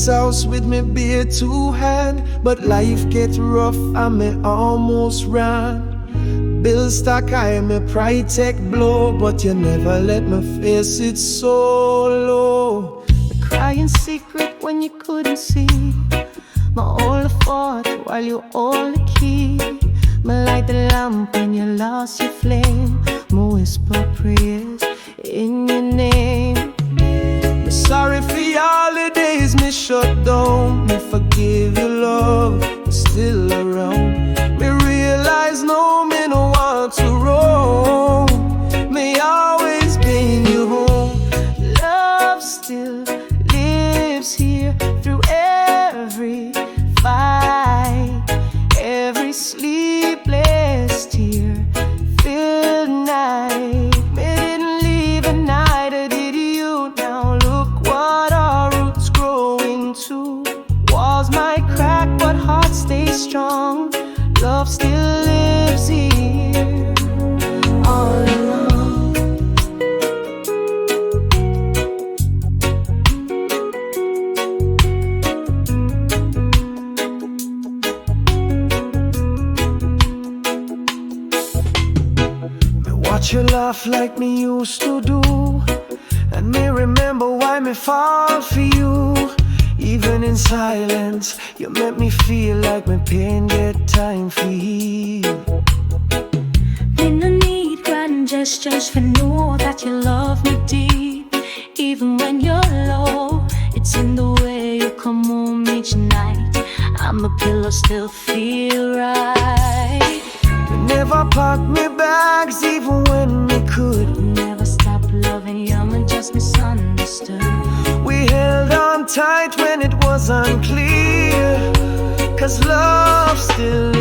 house with me bare two hand, but life get rough and me almost ran. Bill stack high, me pride take blow, but you never let me face it solo. Crying secret when you couldn't see, my all the fought while you all the key. Me light the lamp when you lost your flame, me whisper prayers in your name. Me sorry for all the days me shut down, me forgive your love, it's still around. Me realize no, me no want to roam, me always bring you home. Love still lives here through every fight, every sleepless tear filled night. Me didn't leave at night, or did you? Now look what our roots grow into. Walls might crack, but hearts stay strong. Love still lives here all along. Watch you laugh like me used to do, and me remember why me fall for you. Even in silence, you make me feel like my pain get time for heal. Me no need grand gestures for know that you love me deep. Even when you're low, it's in the way you come home each night, and my pillow still feel right. You never pack me bags even when we could. Never stop loving you, I'm just misunderstood. We held on tight when it was unclear, 'cause love still